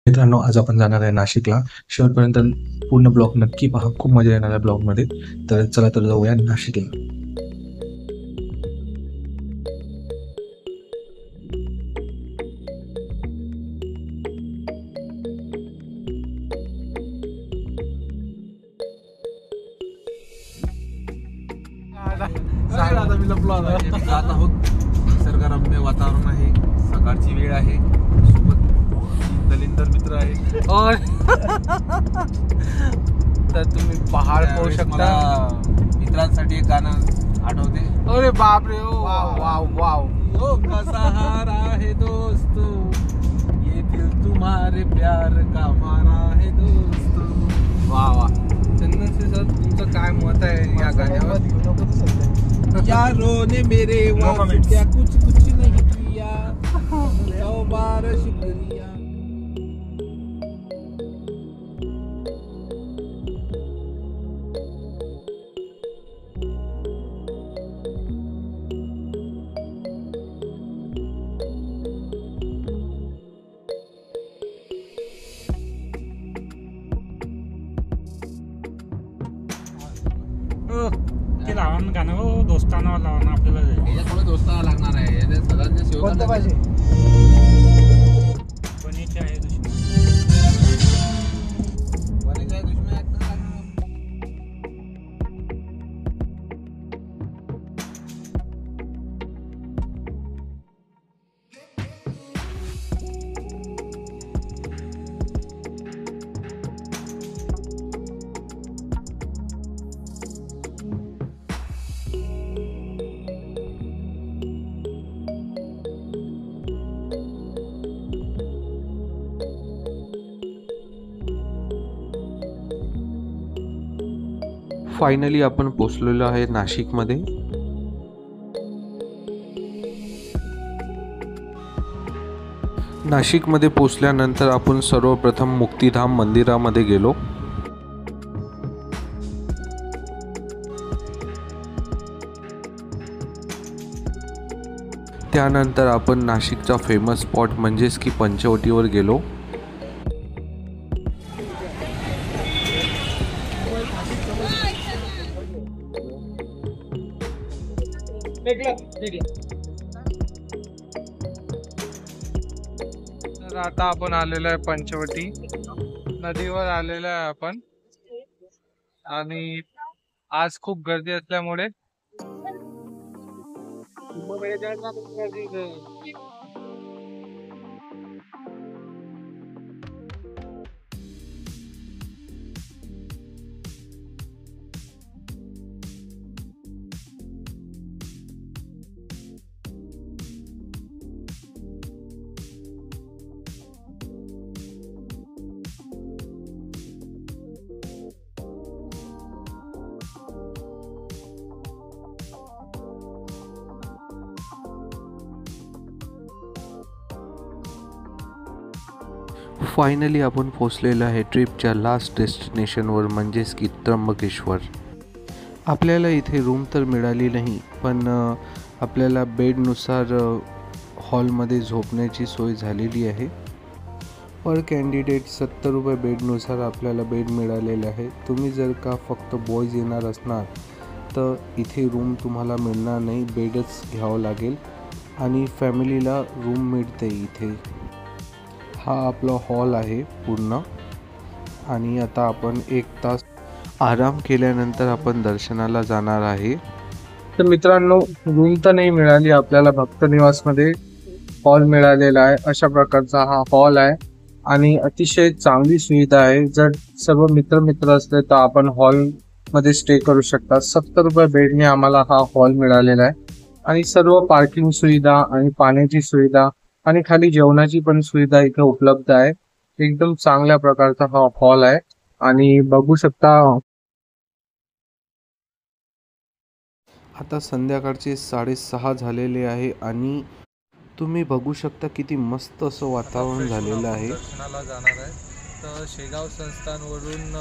मित्रांनो, आज आपण जाणार आहे नाशिकला. शेवटपर्यंत पूर्ण ब्लॉग नक्की पहा. खूप मजा येणार आहे ब्लॉगमध्ये. तर चला तर जाऊया नाशिकला. आता मी लपलो आता. जात आहोत. निसर्गरम्य वातावरण आहे. सकाळची वेळ आहे. सोबत दलिंदर मित्र आहे. और तर तुम्ही पहाड पाहू शकता. मित्रांसाठी एक गाणं आठवते. अरे बाप रे, वाव वाव वाव. ओ का सहारा है दोस्तों, ये दिल तुम्हारे प्यार का मारा है दोस्तों. वा वा. चंदन से सर, तुमचं काय मत आहे या गाण्यावर? यारों ने मेरे वास्ते कुछ कुछ नहीं किया, सौ बार शुक्रिया. ते लावा ना गाणं हो, दोस्ताना लावा ना आपल्याला. याच्यामुळे दोस्ताला लागणार आहे. सगळ्यांच्या कोणतं पाहिजे? कोणीचे आहे दुसरी? फायनली आपण पोचलेलो आहे नाशिकमध्ये. नाशिकमध्ये पोचल्यानंतर आपण सर्वप्रथम मुक्तिधाम मंदिरामध्ये गेलो. त्यानंतर आपण नाशिकचा फेमस स्पॉट म्हणजेच की पंचवटीवर गेलो. तर आता आपण आलेलो आहे पंचवटी नदीवर आलेलो आहे आपण. आणि आज खूप गर्दी असल्यामुळे फायनली आपण पोचलेलो आहे ट्रिपच्या लास्ट डेस्टिनेशनवर म्हणजेच की त्र्यंबकेश्वर. आपल्याला इथे रूम तर मिळाली नाही, पण आपल्याला बेडनुसार हॉलमध्ये झोपण्याची सोय झालेली आहे. पर कॅन्डिडेट 70 रुपये बेडनुसार आपल्याला बेड मिळालेले आहे. तुम्ही जर का फक्त बॉयज येणार असणार तर इथे रूम तुम्हाला मिळणार नाही, बेडच घ्यावं लागेल. आणि फॅमिलीला रूम मिळते इथे. हा आपला हॉल आहे पूर्ण. आणि आता आपण 1 तास आराम केल्यानंतर आपण दर्शनाला जाणार आहे. तर मित्रांनो, रूम तर नाही मिळाली आपल्याला. भक्त निवासमध्ये हॉल मिळालेला आहे. अशा प्रकारचा हा हॉल आहे आणि अतिशय चांगली सुविधा आहे. जर सर्व मित्र असले तर आपण हॉलमध्ये स्टे करू शकता. 70 रुपये बेडने आम्हाला हा हॉल मिळालेला आहे. आणि सर्व पार्किंग सुविधा आणि पाण्याची सुविधा आणि खाली जेवणाची पण सुविधा इथे उपलब्ध आहे. एकदम चांगल्या प्रकारचा हा हॉल आहे. आणि बघू शकता आता संध्याकाळचे 6:30 झालेले आहे आणि तुम्ही बघू शकता किती मस्त असं वातावरण झालेलं आहे. दर्शनाला जाणार आहे. तर शेगाव संस्थानवरून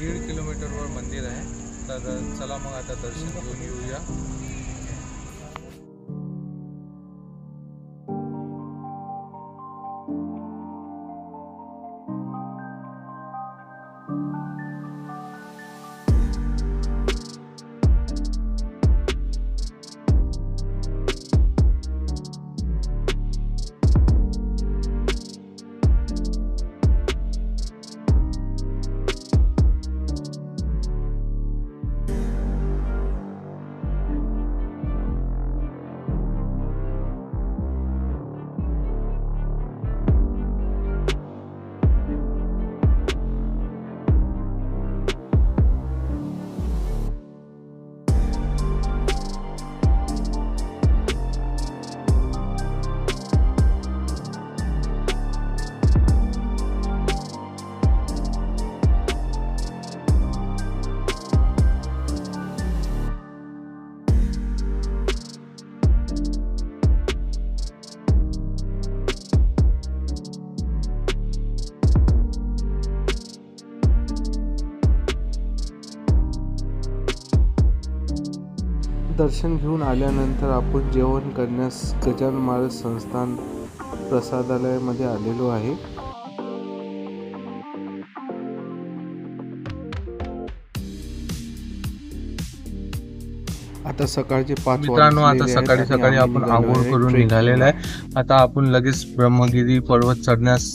1.5 किलोमीटरवर मंदिर आहे. तर चला मग आता दर्शन घेऊन येऊया. दर्शन घेऊन आल्यानंतर आपण जेवण करण्यास गजानन महाराज संस्थान प्रसादालयामध्ये आलेलो आहे. आता सकाळचे 5 मित्रांनो, आता सकाळी सकाळी आपण आंघोळ करून निघालेला आहे. आता आपण लगेच ब्रह्मगिरी पर्वत चढण्यास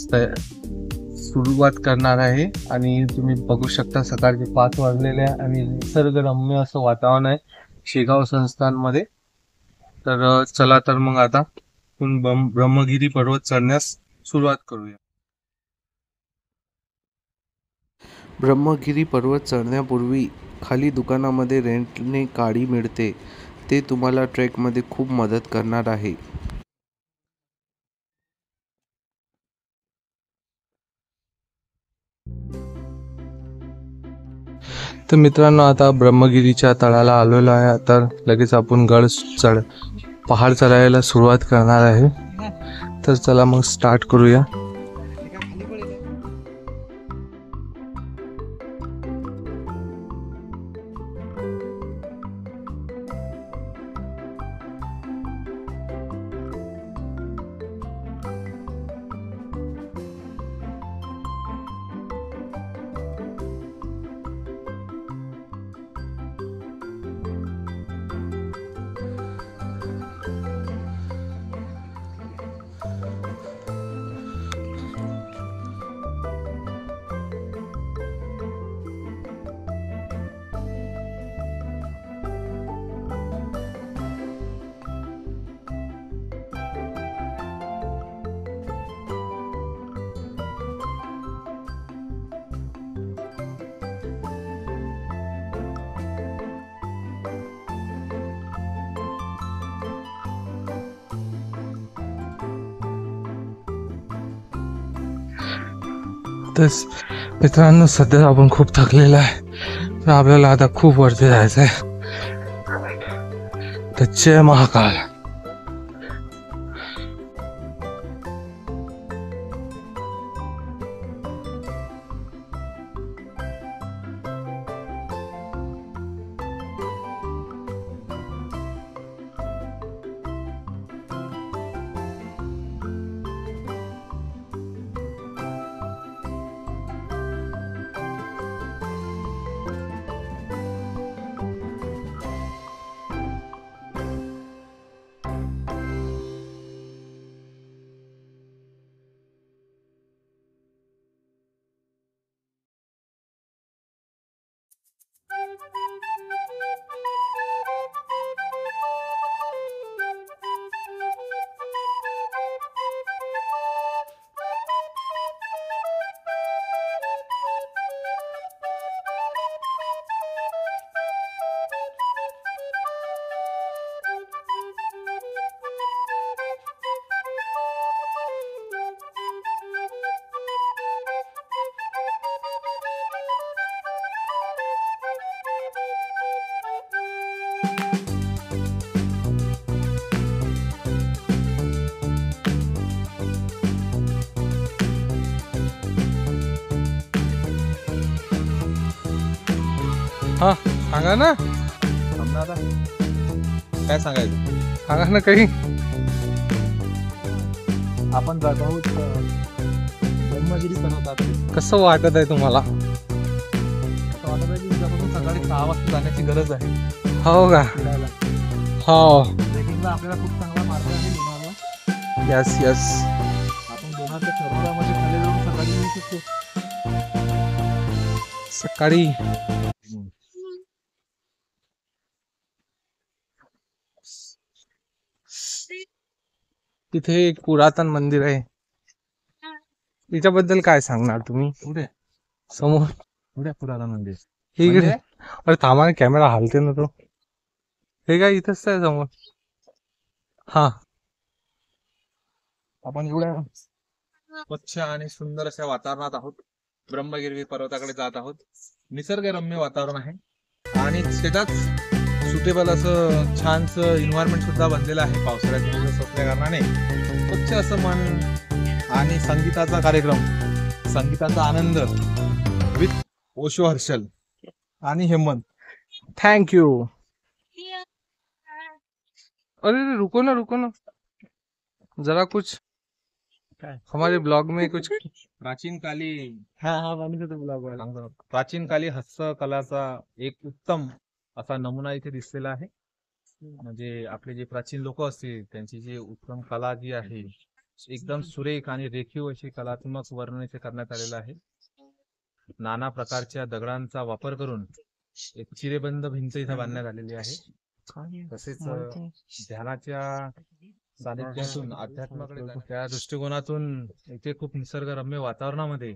सुरुवात करणार आहे. आणि तुम्ही बघू शकता सकाळचे 5 वाजलेले आहे आणि निसर्गरम्य असं वातावरण आहे शेगाव संस्थानमध्ये. तर चला तर मग आता आपण ब्रह्मगिरी पर्वत चढण्यास सुरुवात करूया. ब्रह्मगिरी पर्वत चढण्यापूर्वी खाली दुकानामध्ये रेंटने गाडी मिळते, ते तुम्हाला ट्रेकमध्ये खूप मदत करणार आहे. तर मित्रांनो, आता ब्रह्मगिरीच्या तळाला आलेलो आहे. आता लगेच आपण पहाड चढायला सुरुवात करणार आहे. तर चला मग स्टार्ट करूया. तर मित्रांनो, सध्या आपण खूप थकलेला आहे. तर आपल्याला आता खूप वरती जायचं आहे. तर जय महाकाल. हा, सांगा ना. काय सांगायचं? सांगा ना काही. आपण जात आहोत ब्रह्मगिरी पर्वतात. कसं वाटत आहे तुम्हाला? असं वाटत आहे की उद्यापासून सकाळी 6 वाजता जाण्याची गरज आहे हो का? फिरायला. हो. ट्रेकिंगला आपल्याला खूप चांगला मार्ग आहे लोणावळा. Yes yes. आपण लोणारच्या सरोवरामध्ये खाली जाऊन सकाळी येऊ शकतो. सकाळी तिथे एक पुरातन मंदिर आहे. त्याच्याबद्दल काय सांगणार तुम्ही? कुठे? समोर कुठे पुरातन मंदिर? इकडे. अरे थांबा ना, कॅमेरा हलते ना तो. हे काय इथंच आहे समोर. हा, आपण एवढ्या स्वच्छ आणि सुंदर अशा वातावरणात आहोत. ब्रह्मगिरी पर्वताकडे जात आहोत. निसर्गरम्य वातावरण आहे आणि त्याच्यात सुटेबल असं छानसं इन्व्हायरमेंट सुद्धा बनलेलं आहे. पावसाळ्याचे दिवस असल्या कारणाने स्वच्छ असं मन आणि संगीताचा कार्यक्रम, संगीताचा आनंद विथ ओशो हर्षल आणि हेमंत. थँक्यू. अरे रुको ना, जरा कुछ हमारे ब्लॉग में कुछ प्राचीन काली ब्लॉग प्राचीन काली हस्तकलाचा एक उत्तम असा नमुना इथे दिसलेला आहे. म्हणजे आपले जे प्राचीन लोक असतील त्यांची जी उत्तम कला जी आहे एकदम सुरेख आणि रेखीव अशी कलात्मक वर्णन इथे करण्यात आलेलं आहे. नाना प्रकारच्या दगडांचा वापर करून एक चिरेबंद भिंत इथे बांधण्यात आलेली आहे. तसेच ध्यानाच्या सानिध्यातून अध्यात्माकडे त्या दृष्टिकोनातून इथे खूप निसर्गरम्य वातावरणामध्ये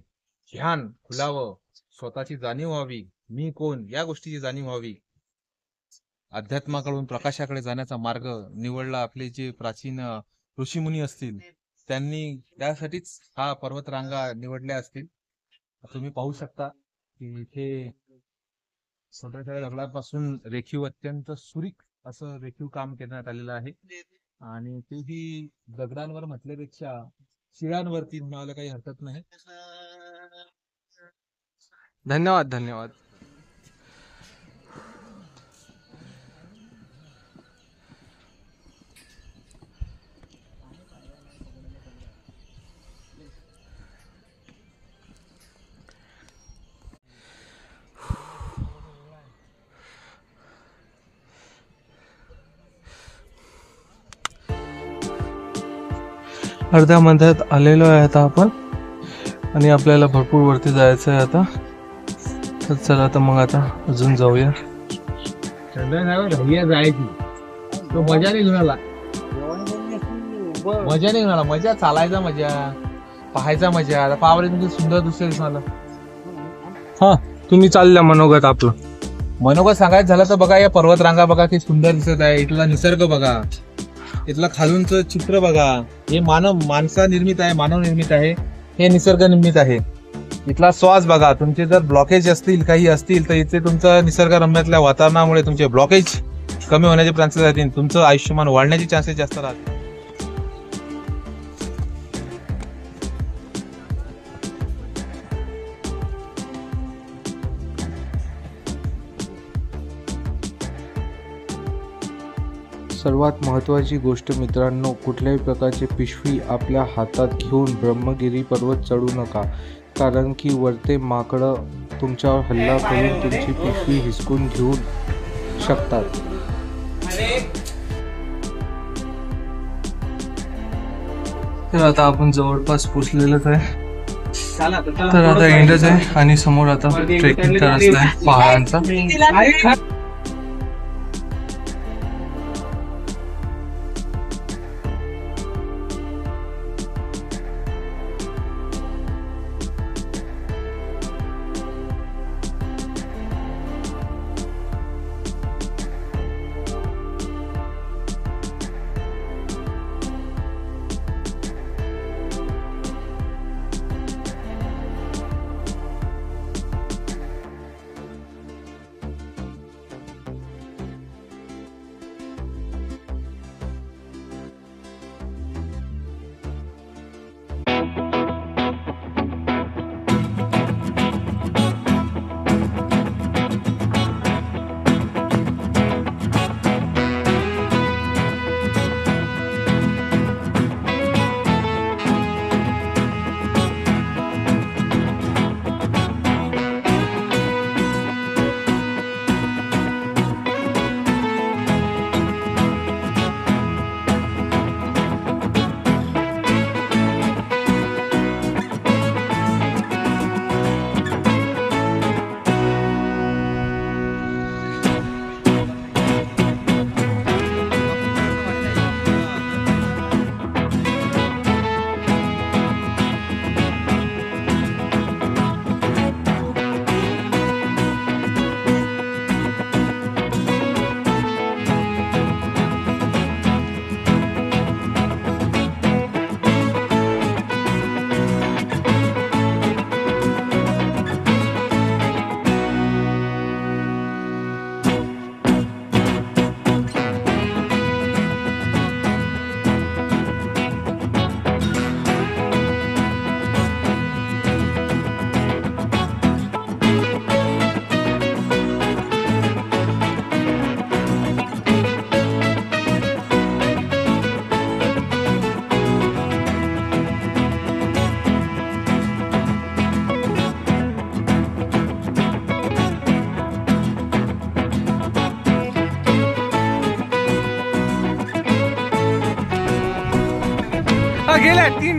ध्यान खुलावं, स्वतःची जाणीव व्हावी, मी कोण या गोष्टीची जाणीव व्हावी, अध्यात्माकडून प्रकाशाकडे जाण्याचा मार्ग निवडला आपले जे प्राचीन ऋषीमुनी असतील त्यांनी त्यासाठीच हा पर्वतरांगा निवडल्या असतील. तुम्ही पाहू शकता की इथे छोट्या छोट्या दगडांपासून रेखीव अत्यंत सुरीक असं रेखीव काम करण्यात आलेलं आहे. आणि तेही दगडांवर म्हटल्यापेक्षा शिळांवरती म्हणायला काही हरकत नाही. धन्यवाद. अर्ध्या मध्यात आलेलो आहे आता आपण, आणि आपल्याला भरपूर वरती जायचं आहे आता. तर चला आता मग आता अजून जाऊया. जायची तो मजा नाही घेऊन मजा चालायचा, मजा पाहायचा, मजा. आता पावरे तुमची सुंदर दिसेल मला. हा, तुम्ही चालल्या मनोगत आपलं. मनोगत सांगायचं झालं तर बघा, या पर्वत रांगा बघा किती सुंदर दिसत आहे. इथला निसर्ग बघा, इथलं खालूनचं चित्र बघा. हे माणसा निर्मित आहे, मानव निर्मित आहे, हे निसर्ग निर्मित आहे. इथला श्वास बघा. तुमचे जर ब्लॉकेज असतील, काही असतील, तर इथे तुमचं निसर्गरम्यातल्या वातावरणामुळे तुमचे ब्लॉकेज कमी होण्याचे चान्सेस राहतील, तुमचं आयुष्यमान वाढण्याचे चान्सेस जास्त राहतील. सर्वात महत्त्वाची गोष्ट मित्रांनो, कुठल्याही प्रकारची पिशवी आपल्या हातात घेऊन ब्रह्मगिरी पर्वत चढू नका, कारण की वरते माकडं तुमच्यावर हल्ला करून तुमची पिशवी हिसकून घेऊ शकतात. तर आता आपण जवळपास पोचलेलोच आहे. तर आता एंडच आहे आणि समोर आता ट्रेकिंगचा रस्ता आहे पहाडांचा.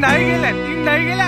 तीन नाही गेल्या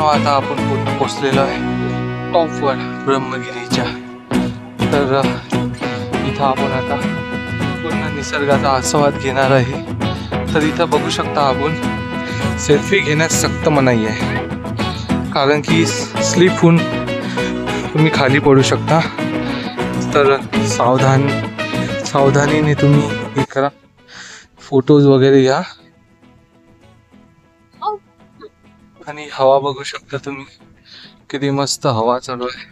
आता आपण पोचलेलो आहे टॉपवर ब्रह्मगिरीच्या. तर इथं आपण आता पूर्ण निसर्गाचा आस्वाद घेणार आहे. तर इथं बघू शकता आपण सेल्फी घेण्यास सक्त मनाई आहे, कारण की स्लिप होऊन तुम्ही खाली पडू शकता. तर सावधानीने तुम्ही हे करा, फोटोज वगैरे घ्या. आणि हवा बघू शकता तुम्ही, किती मस्त हवा चालू आहे.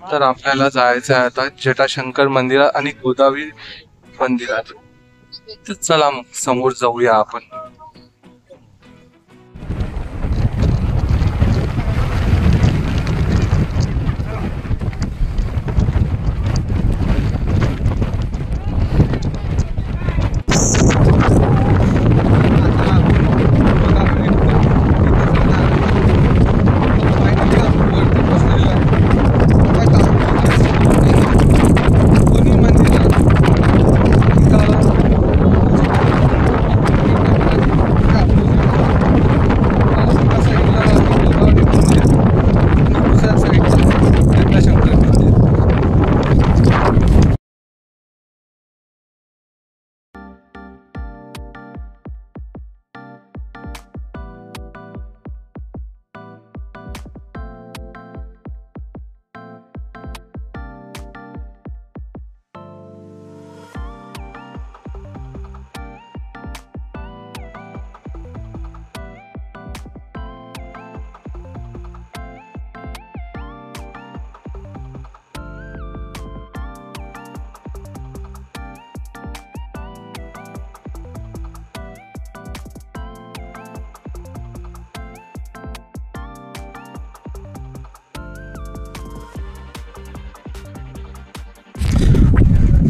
तर आपल्याला जायचं आहे आता जटाशंकर मंदिरात आणि गोदावरी मंदिरात. तर चला मग समोर जाऊया आपण.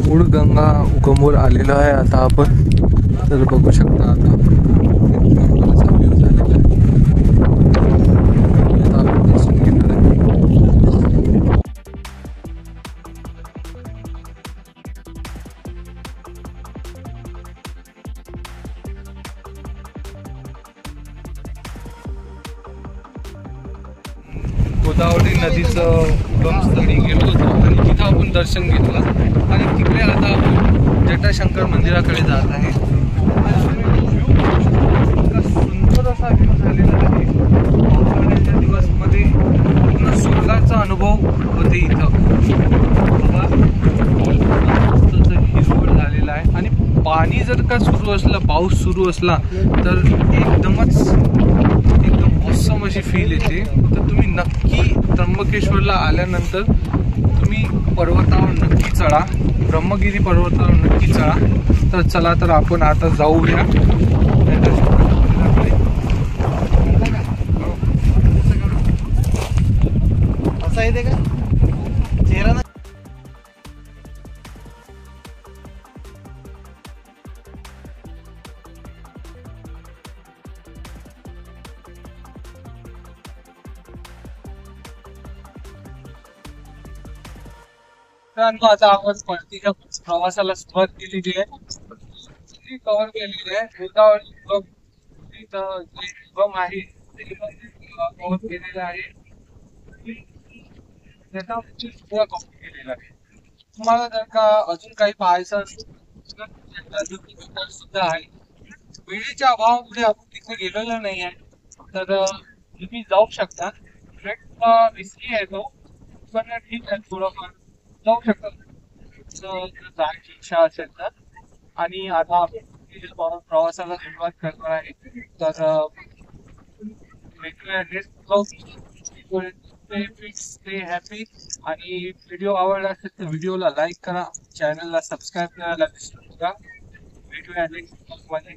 मूळ गंगा उगमवर आलेलो आहे आता आपण. तर बघू शकता आता व्ह्यू झालेला आहे. आता आपण दर्शन घेणार आहे. गोदावरी नदीचं उगमस्थळी गेलो होतो आणि तिथं आपण दर्शन घेतलं. आणि तिकडे आता आपण जटाशंकर मंदिराकडे जात आहे. इतका सुंदर असा व्ह्यू झालेला आहे. पावसाळ्याच्या दिवसमध्ये पूर्ण स्वर्गाचा अनुभव होते इथं. हिरवळ झालेला आहे आणि पाणी जर का सुरू असलं, पाऊस सुरू असला तर एकदम ऑसम अशी फील येते. तर तुम्ही नक्की त्र्यंबकेश्वरला आल्यानंतर तुम्ही पर्वतावर नक्की चढा, ब्रह्मगिरी पर्वतावर नक्की चढा. तर चला तर आपण आता जाऊया. असं आहे ते का चेहरा ना. मित्रांनो आता आपण परतीच्या प्रवासाला सुरुवात केलेली आहे, कव्हर केलेली आहे. गोदावरी इथं जे दुर्गम आहे ते कव्हर केलेलं आहे. त्याचा पुरा कव्हर केलेला आहे. तुम्हाला जर का अजून काही पाहायचं असेल तर सुद्धा आहे. वेळेच्या अभावामुळे आपण तिथे गेलेलो नाही आहे, तर तुम्ही जाऊ शकता. ट्रेक रिस्की आहे तो, पण ठीक आहे, थोडंफार जाऊ शकता जर जायची इच्छा असेल तर. आणि आता आपण प्रवासाला सुरुवात करणार आहे, तर वेगवेगळ्या ड्रेस स्टे हॅपी. आणि व्हिडिओ आवडला असेल तर व्हिडिओला लाईक करा, चॅनलला सबस्क्राईब करायला विसरू नका. भेटूया नेक्स्ट ब्लॉगमध्ये.